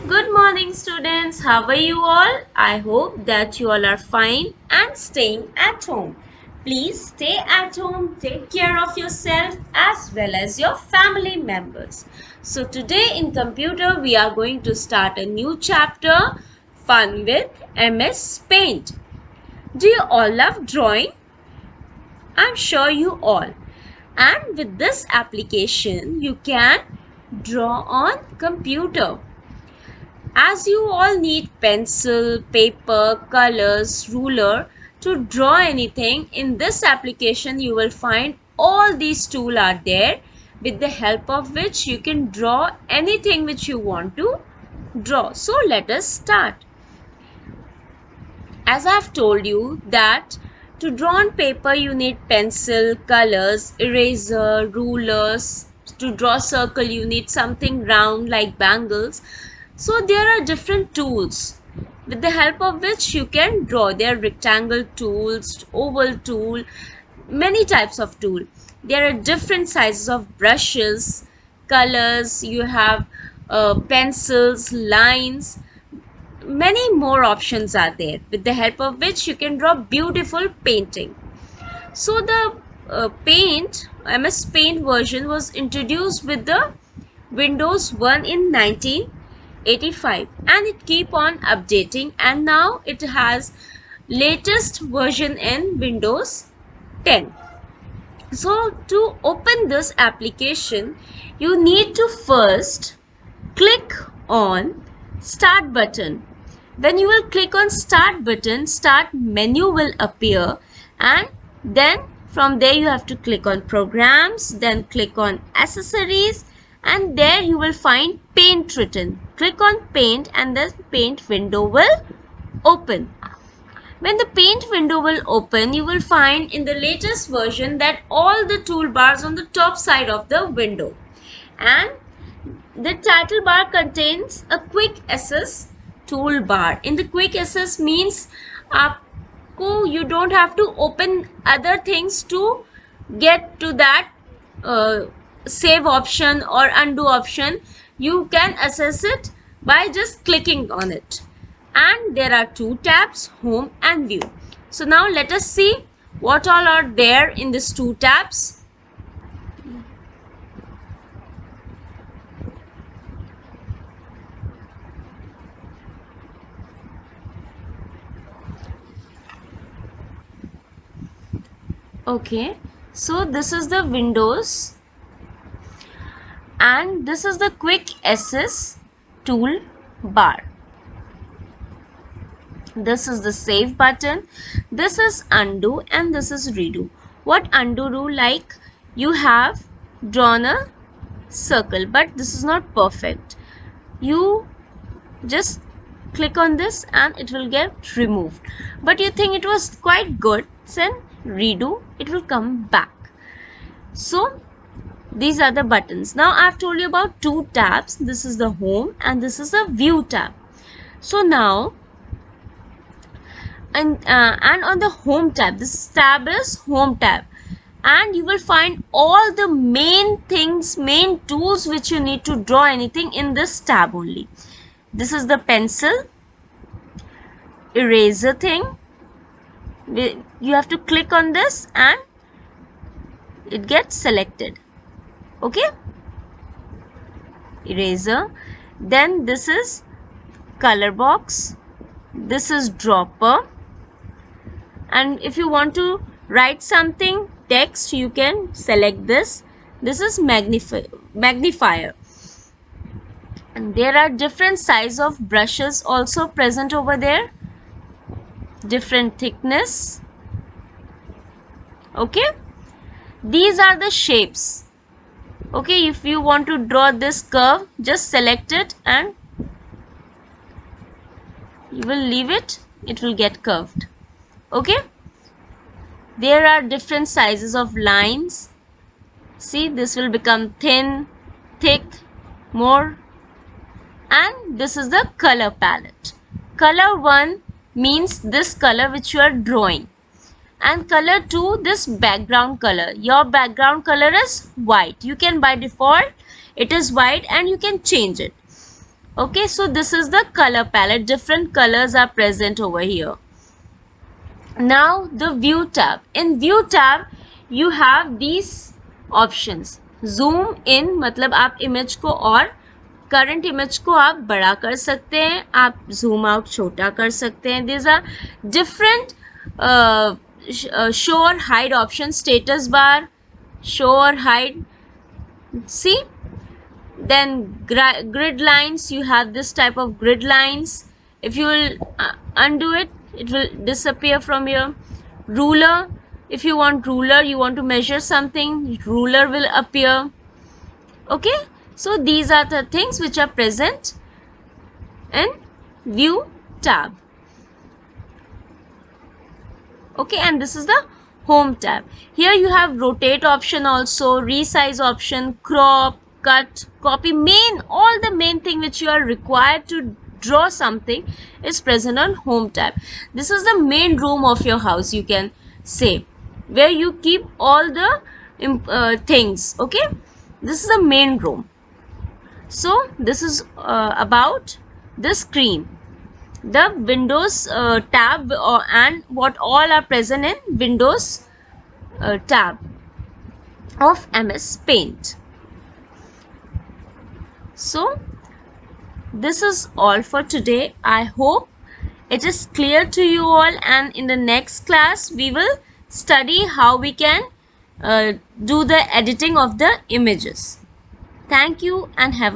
Good morning, students. How are you all? I hope that you all are fine and staying at home. Please stay at home, take care of yourself as well as your family members. So, today in computer, we are going to start a new chapter Fun with MS Paint. Do you all love drawing? I'm sure you all. And with this application, you can draw on computer. As you all need pencil, paper, colors, ruler to draw anything, in this application you will find all these tools are there with the help of which you can draw anything which you want to draw. So let us start. As I have told you that to draw on paper you need pencil, colors, eraser, rulers. To draw circle you need something round like bangles. So there are different tools with the help of which you can draw. There are rectangle tools, oval tool, many types of tool. There are different sizes of brushes, colors, you have pencils, lines, many more options are there with the help of which you can draw beautiful painting. So the MS Paint version was introduced with the Windows 1 in 1985 and it keep on updating, and now it has latest version in Windows 10. So to open this application you need to first click on start button. When you will click on start button, start menu will appear, and then from there you have to click on programs, then click on accessories, and there you will find paint written. Click on paint and the paint window will open. When the paint window will open, you will find in the latest version that all the toolbars on the top side of the window, and the title bar contains a quick access toolbar. In the quick access means you don't have to open other things to get to that save option or undo option. You can access it by just clicking on it. And there are two tabs, home and view. So now let us see what all are there in these two tabs. Okay, so this is the Windows and this is the quick access tool bar. This is the save button, this is undo, and this is redo. What undo do? Like you have drawn a circle but this is not perfect, you just click on this and it will get removed, but you think it was quite good, then redo, it will come back. So these are the buttons. Now I've told you about two tabs, this is the home and this is the view tab. So now and on the home tab, this tab is home tab, and you will find all the main things, main tools which you need to draw anything in this tab only. This is the pencil, eraser thing, you have to click on this and it gets selected. Okay, eraser. Then this is color box, this is dropper, and if you want to write something text you can select this. This is magnifier, and there are different size of brushes also present over there, different thickness. Okay, these are the shapes. Okay, if you want to draw this curve, just select it and you will leave it, it will get curved. Okay, there are different sizes of lines. See, this will become thin, thick, more. And this is the color palette. Color 1 means this color which you are drawing, and color 2 this background color. Your background color is white. You can by default it is white and you can change it. Okay, so this is the color palette. Different colors are present over here. Now the view tab. In view tab you have these options. Zoom in मतलब आप image को और current image को आप बड़ा कर सकते हैं, आप zoom out छोटा कर सकते हैं. These are different show or hide options. Status bar, show or hide. See, then grid lines, you have this type of grid lines. If you will undo it, it will disappear from here. Ruler, if you want ruler, you want to measure something, ruler will appear. Okay, so these are the things which are present in view tab. Okay, and this is the home tab. Here you have rotate option, also resize option, crop, cut, copy. All the main thing which you are required to draw something is present on home tab. This is the main room of your house, you can say, where you keep all the things. Okay, this is the main room. So this is about the screen, the Windows tab, and what all are present in Windows tab of MS Paint. So this is all for today. I hope it is clear to you all, and in the next class we will study how we can do the editing of the images. Thank you and have a